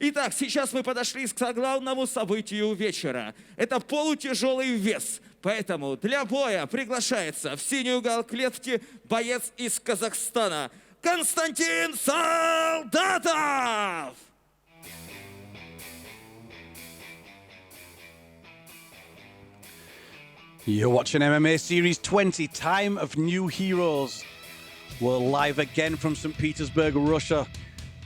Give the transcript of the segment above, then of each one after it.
Итак, сейчас мы подошли к главному событию вечера. Это полутяжелый вес. Поэтому для боя приглашается в синий угол клетки боец из Казахстана Konstantin Soldatov. You're watching MMA Series 20, Time of New Heroes. We're live again from St. Petersburg, Russia.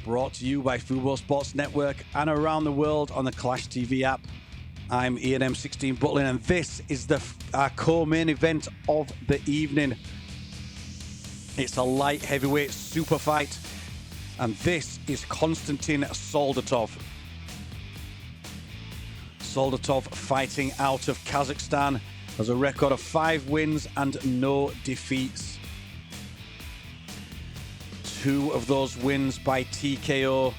Brought to you by Football Sports Network and around the world on the Clash TV app. I'm Ian M16 Butlin, and this is our co-main event of the evening. It's a light heavyweight super fight, and this is Konstantin Soldatov. Soldatov fighting out of Kazakhstan, has a record of 5 wins and no defeats. 2 of those wins by TKO,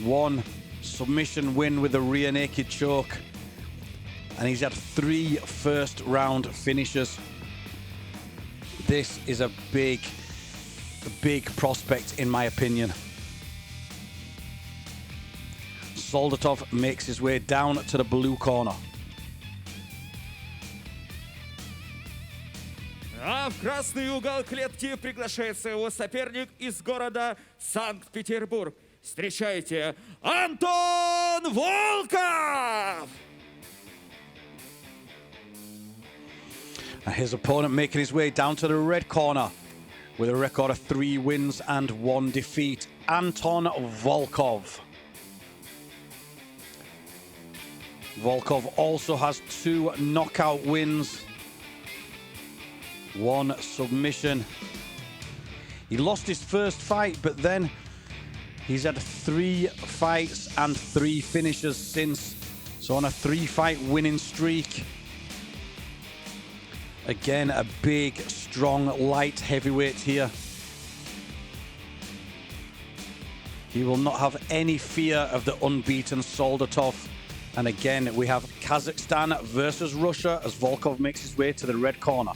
1 submission win with a rear naked choke, and he's had 3 first round finishes. This is a big prospect in my opinion. Soldatov makes his way down to the blue corner. А в красный угол клетки приглашается его соперник из города Санкт-Петербург. Встречайте, Антон Волков! His opponent making his way down to the red corner with a record of 3 wins and 1 defeat, Anton Volkov. Volkov also has 2 knockout wins, 1 submission. He lost his first fight, but then he's had 3 fights and 3 finishes since. So on a 3-fight winning streak. Again, a big, strong, light heavyweight here. He will not have any fear of the unbeaten Soldatov. And again, we have Kazakhstan versus Russia as Volkov makes his way to the red corner.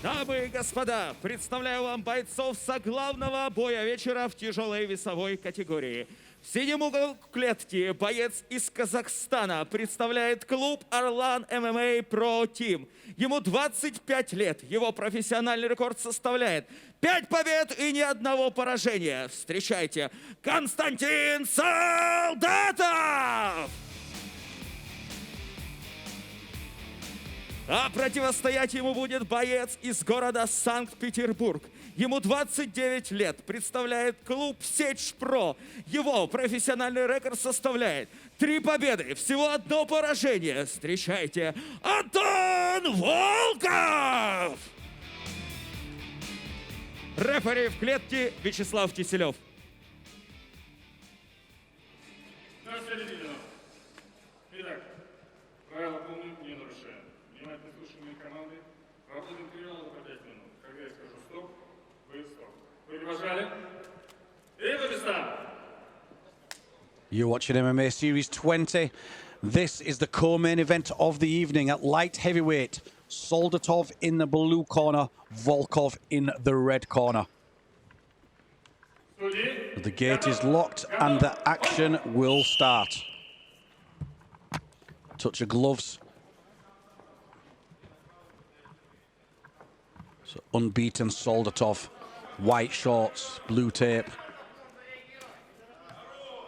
Дамы и господа, представляю вам бойцов соглавного боя вечера в тяжелой весовой категории. В синем углу клетки боец из Казахстана представляет клуб «Орлан ММА Pro Team». Ему 25 лет, его профессиональный рекорд составляет 5 побед и ни одного поражения. Встречайте, Konstantin Soldatov! А противостоять ему будет боец из города Санкт-Петербург. Ему 29 лет, представляет клуб «Сеть Про». Его профессиональный рекорд составляет 3 победы, всего 1 поражение. Встречайте, Антон Волков! Рефери в клетке Вячеслав Киселев. Итак, правила помним, не нарушаем. Внимательно слушаем мои команды. Работаем перевал по 5 минут. Когда я скажу стоп, вы стоп. Вы побежали. И по местам. You're watching MMA Series 20. This is the co-main event of the evening at light heavyweight. Soldatov in the blue corner, Volkov in the red corner. The gate is locked and the action will start. Touch of gloves. So unbeaten Soldatov, white shorts, blue tape.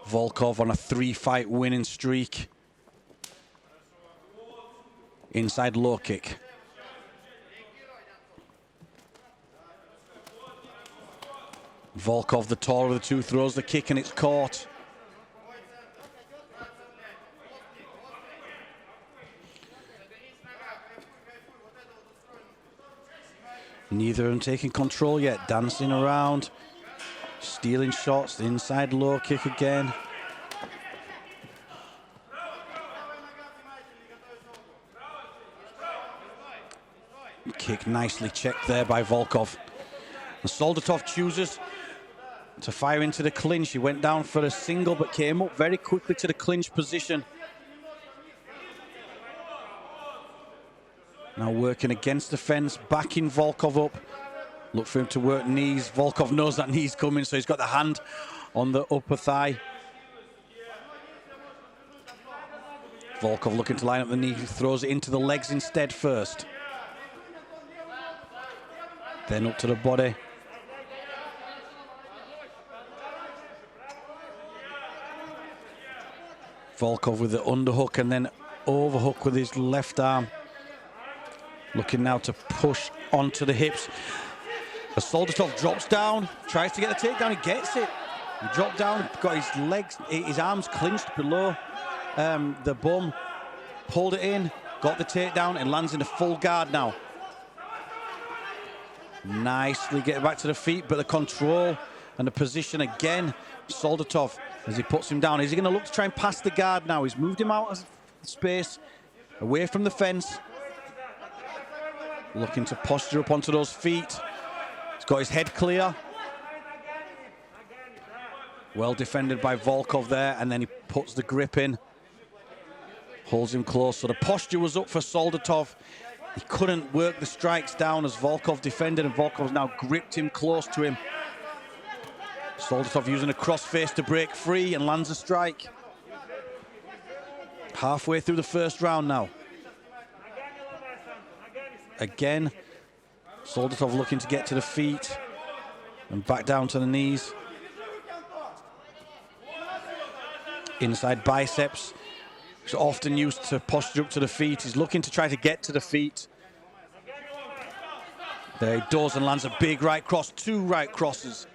Volkov on a 3-fight winning streak. Inside low kick. Volkov, the taller of the two, throws the kick and it's caught. Neither of them taking control yet, dancing around, stealing shots, the inside low kick again. Kick nicely checked there by Volkov. And Soldatov chooses to fire into the clinch. He went down for a single but came up very quickly to the clinch position. Now working against the fence, backing Volkov up. Look for him to work knees. Volkov knows that knee's coming, so he's got the hand on the upper thigh. Volkov looking to line up the knee. He throws it into the legs instead first. Then up to the body. Volkov with the underhook and then overhook with his left arm. Looking now to push onto the hips. As Soldatov drops down, tries to get the takedown, he gets it. He dropped down, got his legs, his arms clinched below the bum, pulled it in, got the takedown and lands in a full guard now. Nicely getting back to the feet, but the control and the position again. Soldatov, as he puts him down, is he going to look to try and pass the guard now? He's moved him out of space, away from the fence. Looking to posture up onto those feet. He's got his head clear. Well defended by Volkov there, and then he puts the grip in. Holds him close, so the posture was up for Soldatov. He couldn't work the strikes down as Volkov defended, and Volkov's now gripped him close to him. Soldatov using a crossface to break free and lands a strike. Halfway through the first round now. Again, Soldatov looking to get to the feet and back down to the knees. Inside biceps. He's often used to posture up to the feet. He's looking to try to get to the feet. There he does and lands a big right cross, 2 right crosses.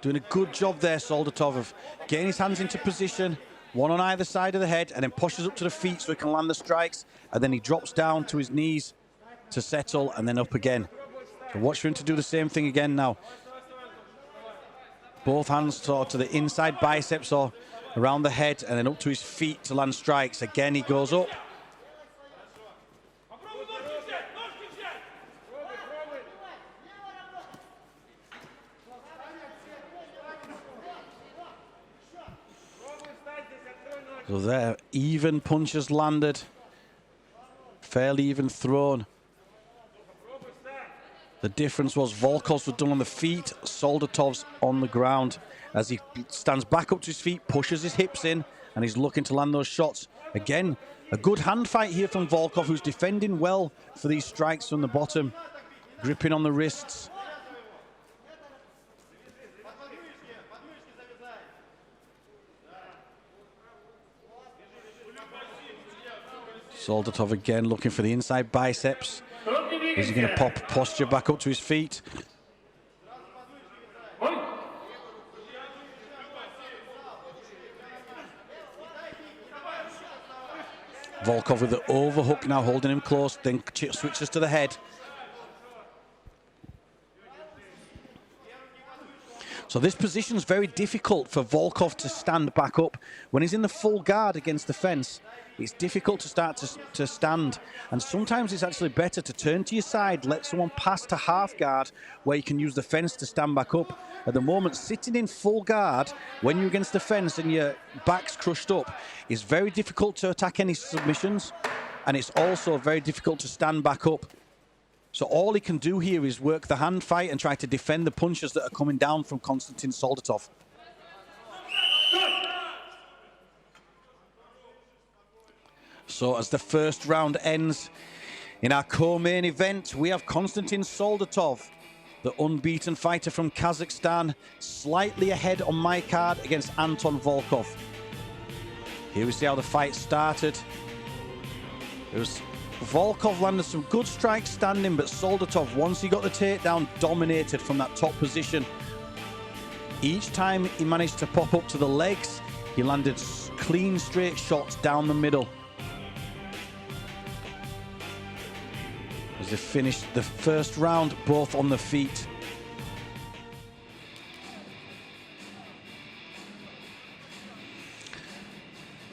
Doing a good job there, Soldatov, of getting his hands into position, one on either side of the head, and then pushes up to the feet so he can land the strikes, and then he drops down to his knees to settle, and then up again. So watch for him to do the same thing again now. Both hands to the inside biceps or around the head, and then up to his feet to land strikes. Again, he goes up. So there, even punches landed, fairly even thrown. The difference was Volkov's was done on the feet, Soldatov's on the ground. As he stands back up to his feet, pushes his hips in, and he's looking to land those shots. Again, a good hand fight here from Volkov, who's defending well for these strikes from the bottom, gripping on the wrists. Soldatov again looking for the inside biceps. Is he going to pop posture back up to his feet? Volkov with the overhook now, holding him close, then switches to the head. So this position is very difficult for Volkov to stand back up. When he's in the full guard against the fence, it's difficult to start to stand. And sometimes it's actually better to turn to your side, let someone pass to half guard where you can use the fence to stand back up. At the moment, sitting in full guard when you're against the fence and your back's crushed up is very difficult to attack any submissions. And it's also very difficult to stand back up. So all he can do here is work the hand fight and try to defend the punches that are coming down from Konstantin Soldatov. So as the first round ends in our co-main event, we have Konstantin Soldatov, the unbeaten fighter from Kazakhstan, slightly ahead on my card against Anton Volkov. Here we see how the fight started. It was Volkov landed some good strikes standing, but Soldatov, once he got the takedown, dominated from that top position. Each time he managed to pop up to the legs, he landed clean, straight shots down the middle. As they finished the first round, both on the feet.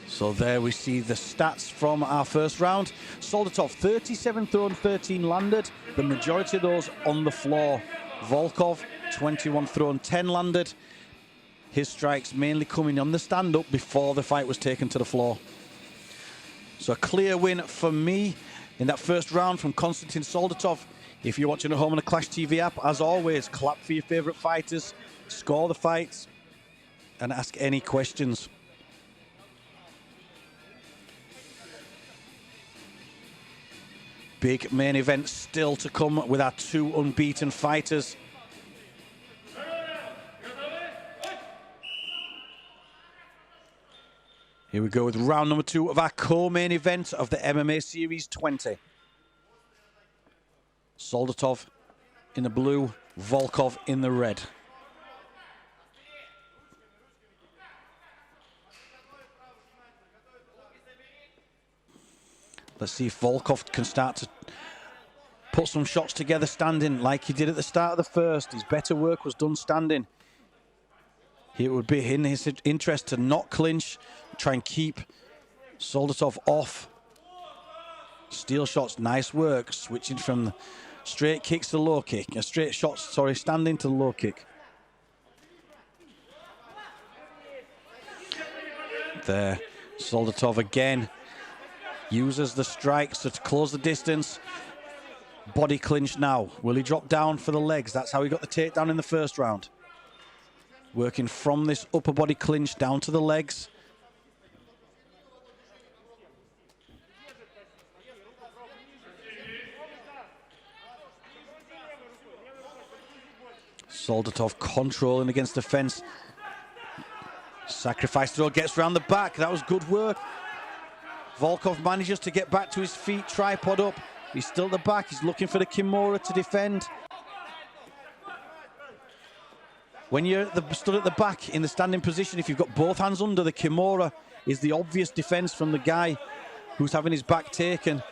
So there we see the stats from our first round. Soldatov, 37 thrown, 13 landed. The majority of those on the floor. Volkov, 21 thrown, 10 landed. His strikes mainly coming on the stand-up before the fight was taken to the floor. So a clear win for me in that first round from Konstantin Soldatov. If you're watching at home on the Clash TV app, as always, clap for your favorite fighters, score the fights, and ask any questions. Big main event still to come with our two unbeaten fighters. Here we go with round number 2 of our co-main event of the MMA Series 20. Soldatov in the blue, Volkov in the red. Let's see if Volkov can start to put some shots together standing like he did at the start of the first. His better work was done standing. It would be in his interest to not clinch, try and keep Soldatov off. Steal shots, nice work, switching from straight kicks to low kick. Straight shots, sorry, standing to low kick. There, Soldatov again uses the strikes to close the distance. Body clinch now. Will he drop down for the legs? That's how he got the takedown in the first round. Working from this upper body clinch down to the legs. Soldatov controlling against the fence. Sacrifice throw, gets around the back. That was good work. Volkov manages to get back to his feet, tripod up. He's still at the back. He's looking for the Kimura to defend. When you're stood at the back in the standing position, if you've got both hands under, the Kimura is the obvious defense from the guy who's having his back taken.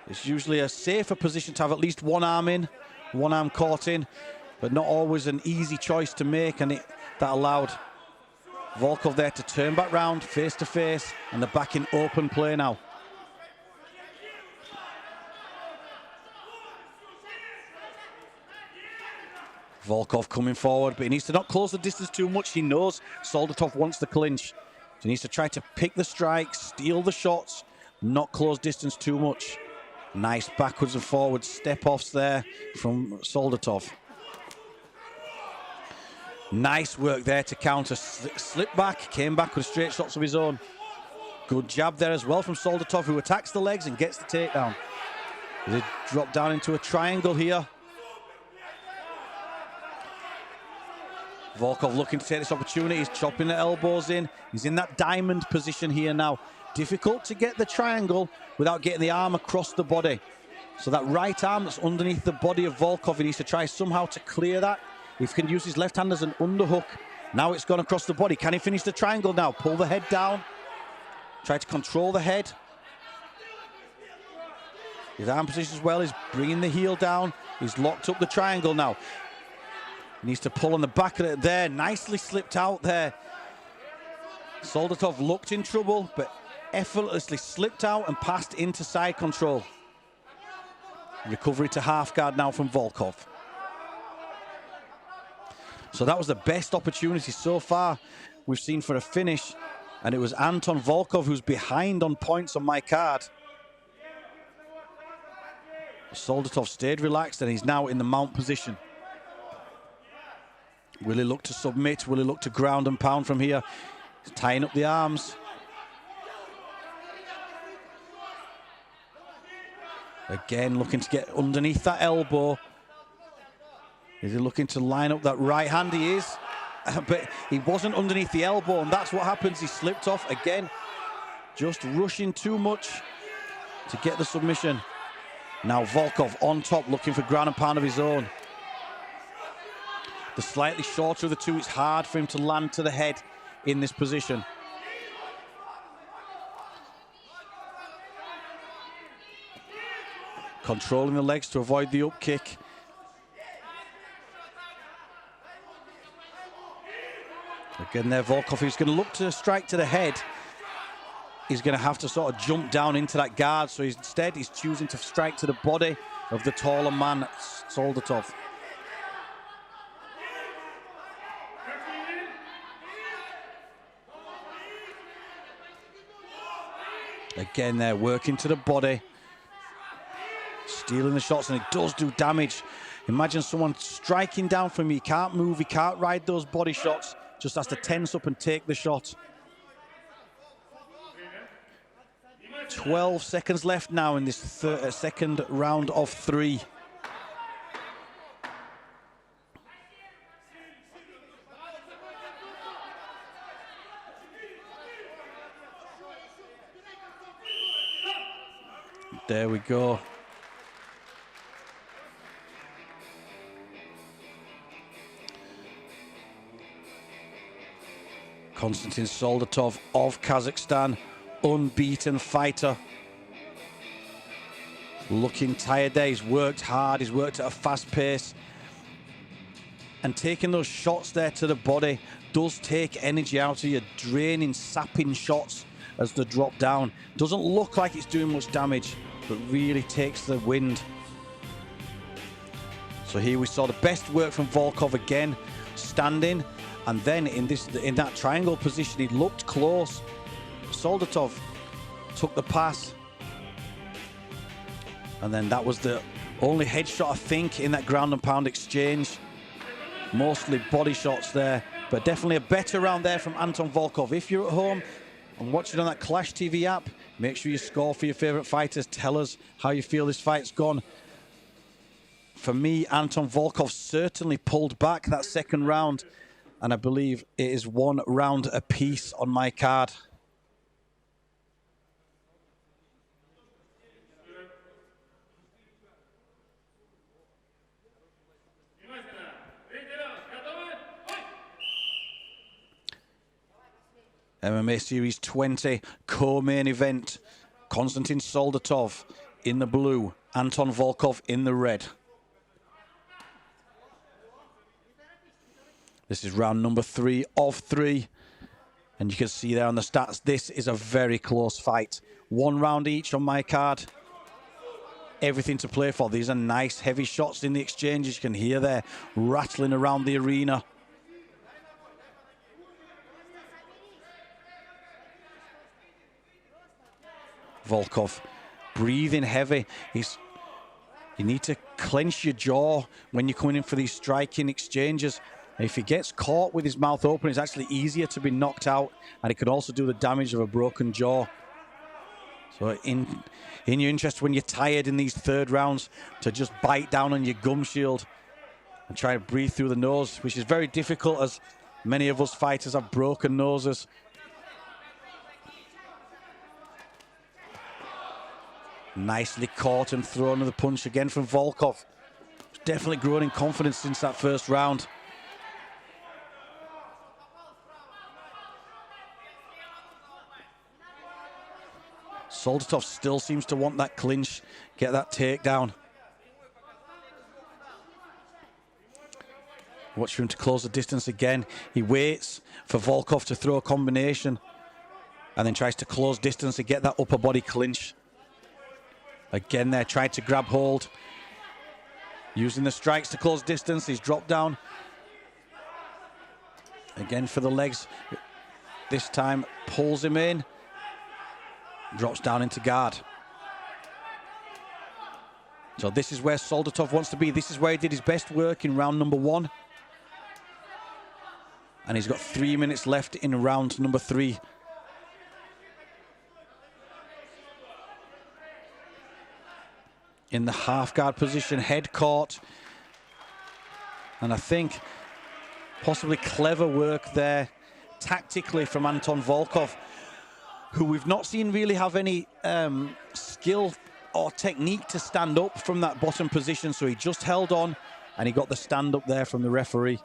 It's usually a safer position to have at least one arm in, one arm caught in, but not always an easy choice to make, and that allowed Volkov there to turn back round, face to face, and they're back in open play now. Volkov coming forward, but he needs to not close the distance too much. He knows Soldatov wants the clinch. So he needs to try to pick the strikes, steal the shots, not close distance too much. Nice backwards and forwards step-offs there from Soldatov. Nice work there to counter. Slip back, came back with straight shots of his own. Good jab there as well from Soldatov, who attacks the legs and gets the takedown. They drop down into a triangle here. Volkov looking to take this opportunity. He's chopping the elbows in. He's in that diamond position here now. Difficult to get the triangle without getting the arm across the body. So that right arm that's underneath the body of Volkov, he needs to try somehow to clear that. If he can use his left hand as an underhook. Now it's gone across the body. Can he finish the triangle now? Pull the head down. Try to control the head. His arm position as well is bringing the heel down. He's locked up the triangle now. He needs to pull on the back of it there. Nicely slipped out there. Soldatov looked in trouble, but effortlessly slipped out and passed into side control. Recovery to half guard now from Volkov. So that was the best opportunity so far we've seen for a finish. And it was Anton Volkov who's behind on points on my card. Soldatov stayed relaxed and he's now in the mount position. Will he look to submit? Will he look to ground and pound from here? He's tying up the arms. Again, looking to get underneath that elbow. Is he looking to line up that right hand? He is. But he wasn't underneath the elbow, and that's what happens. He slipped off again. Just rushing too much to get the submission. Now Volkov on top, looking for ground and pound of his own. The slightly shorter of the two, it's hard for him to land to the head in this position. Controlling the legs to avoid the up kick. Again there, Volkov, who's going to look to strike to the head. He's going to have to sort of jump down into that guard, so instead he's choosing to strike to the body of the taller man, Soldatov. Again, they're working to the body, stealing the shots, and it does do damage. Imagine someone striking down from you. He can't move, he can't ride those body shots, just has to tense up and take the shot. 12 seconds left now in this second round of 3. There we go. Konstantin Soldatov of Kazakhstan, unbeaten fighter. Looking tired there, he's worked hard, he's worked at a fast pace. And taking those shots there to the body does take energy out of you, draining, sapping shots as they drop down. Doesn't look like it's doing much damage, but really takes the wind. So here we saw the best work from Volkov again, standing, and then in that triangle position, he looked close. Soldatov took the pass, and then that was the only headshot, I think, in that ground and pound exchange. Mostly body shots there, but definitely a better round there from Anton Volkov. If you're at home and watching on that Clash TV app, make sure you score for your favorite fighters. Tell us how you feel this fight's gone. For me, Anton Volkov certainly pulled back that second round, and I believe it is 1 round apiece on my card. MMA Series 20 co-main event. Konstantin Soldatov in the blue, Anton Volkov in the red. This is round number 3 of 3. And you can see there on the stats, this is a very close fight. 1 round each on my card. Everything to play for. These are nice heavy shots in the exchanges. You can hear there rattling around the arena. Volkov breathing heavy. You need to clench your jaw when you're coming in for these striking exchanges. If he gets caught with his mouth open, it's actually easier to be knocked out, and it can also do the damage of a broken jaw. So in your interest, when you're tired in these third rounds, to just bite down on your gum shield and try to breathe through the nose, which is very difficult as many of us fighters have broken noses. Nicely caught and thrown with the punch again from Volkov. Definitely grown in confidence since that first round. Soldatov still seems to want that clinch, get that takedown. Watch for him to close the distance again. He waits for Volkov to throw a combination and then tries to close distance to get that upper body clinch. Again there, tried to grab hold. Using the strikes to close distance, he's dropped down. Again for the legs. This time pulls him in. Drops down into guard. So this is where Soldatov wants to be. This is where he did his best work in round number 1. And he's got 3 minutes left in round number 3. In the half guard position, head caught. And I think possibly clever work there tactically from Anton Volkov, who we've not seen really have any skill or technique to stand up from that bottom position. So he just held on and he got the stand up there from the referee.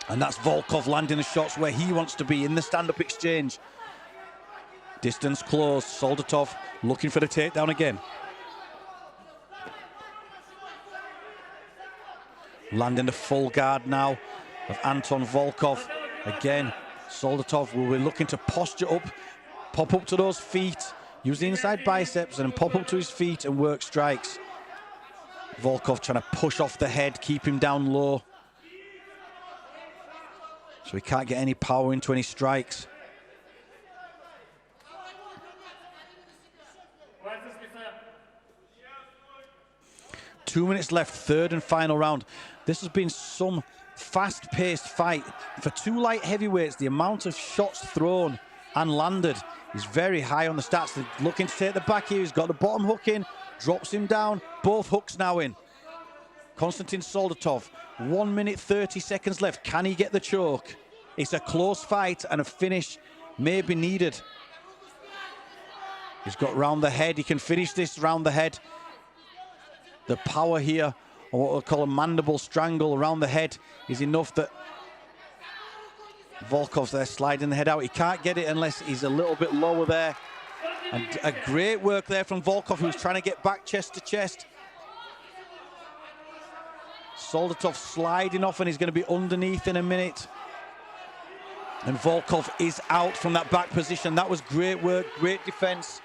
And that's Volkov landing the shots where he wants to be in the stand-up exchange. Distance closed. Soldatov looking for the takedown again. Landing the full guard now of Anton Volkov. Again, Soldatov will be looking to posture up, pop up to those feet, use the inside biceps and then pop up to his feet and work strikes. Volkov trying to push off the head, keep him down low. So he can't get any power into any strikes. 2 minutes left, third and final round. This has been some fast-paced fight. For two light heavyweights, the amount of shots thrown and landed is very high on the stats. They're looking to take the back here. He's got the bottom hook in, drops him down. Both hooks now in. Konstantin Soldatov, 1 minute 30 seconds left. Can he get the choke? It's a close fight and a finish may be needed. He's got round the head. He can finish this round the head. The power here, or what we'll call a mandible strangle around the head, is enough that Volkov's there sliding the head out. He can't get it unless he's a little bit lower there. And a great work there from Volkov, who's trying to get back chest to chest. Soldatov sliding off, and he's going to be underneath in a minute. And Volkov is out from that back position. That was great work, great defense.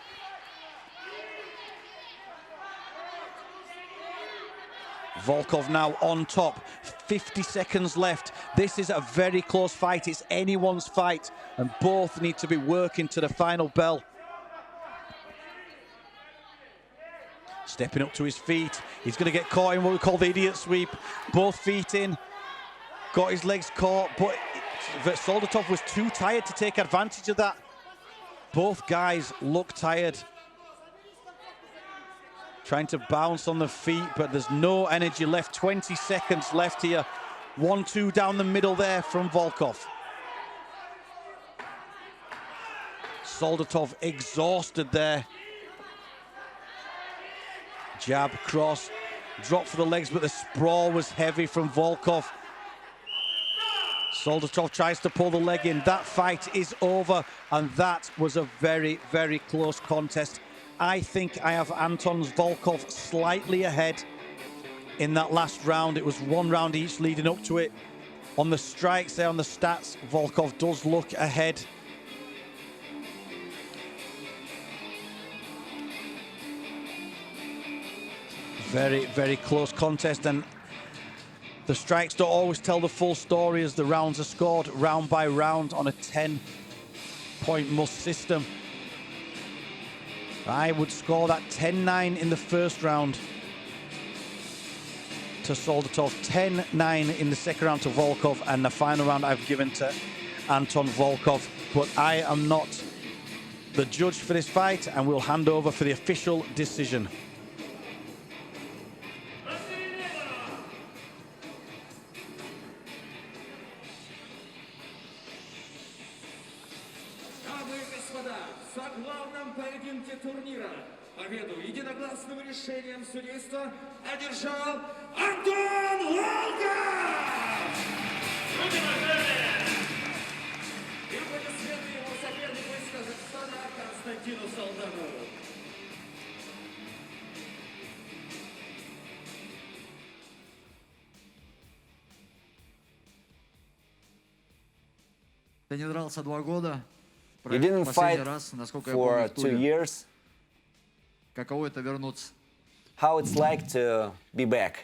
Volkov now on top, 50 seconds left. This is a very close fight. It's anyone's fight, and both need to be working to the final bell. Stepping up to his feet. He's going to get caught in what we call the idiot sweep. Both feet in. Got his legs caught, but Soldatov was too tired to take advantage of that. Both guys look tired. Trying to bounce on the feet, but there's no energy left. 20 seconds left here. 1-2 down the middle there from Volkov. Soldatov exhausted there. Jab, cross, drop for the legs, but the sprawl was heavy from Volkov. Soldatov tries to pull the leg in. That fight is over, and that was a very, very close contest. I think I have Anton's Volkov slightly ahead in that last round. It was one round each leading up to it. On the strikes there, on the stats, Volkov does look ahead. Very, very close contest, and the strikes don't always tell the full story as the rounds are scored round by round on a 10-point must system. I would score that 10-9 in the first round to Soldatov, 10-9 in the second round to Volkov, and the final round I've given to Anton Volkov. But I am not the judge for this fight, and we'll hand over for the official decision. В главном поединке турнира победу единогласным решением судейства одержал Антон Волков! И аплодисменты его сопернику из Казахстана Константину Солдатову. Ты не дрался 2 года. You didn't fight for 2 years. Каково это вернуться? How it's like to be back?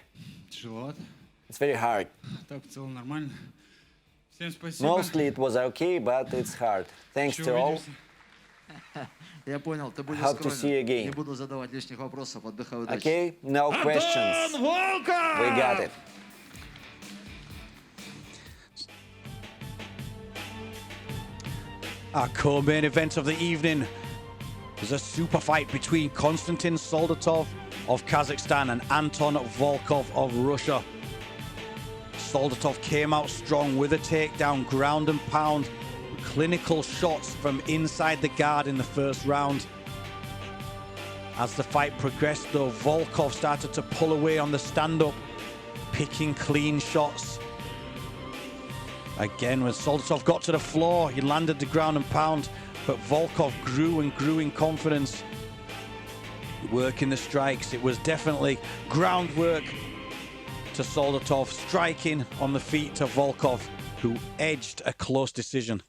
Тяжеловато. It's very hard. Так, в целом нормально. Всем спасибо. Mostly it was okay, but it's hard. Thanks to all. Я понял, ты будешь Hope to see you скромен. again. Не буду задавать лишних вопросов, отдыхай, удачи. Okay, no questions. We got it. Our co-main event of the evening was a super fight between Konstantin Soldatov of Kazakhstan and Anton Volkov of Russia. Soldatov came out strong with a takedown, ground and pound, clinical shots from inside the guard in the first round. As the fight progressed though, Volkov started to pull away on the stand-up, picking clean shots. Again, when Soldatov got to the floor, he landed the ground and pound, but Volkov grew and grew in confidence. Working the strikes, it was definitely groundwork to Soldatov, striking on the feet to Volkov, who edged a close decision.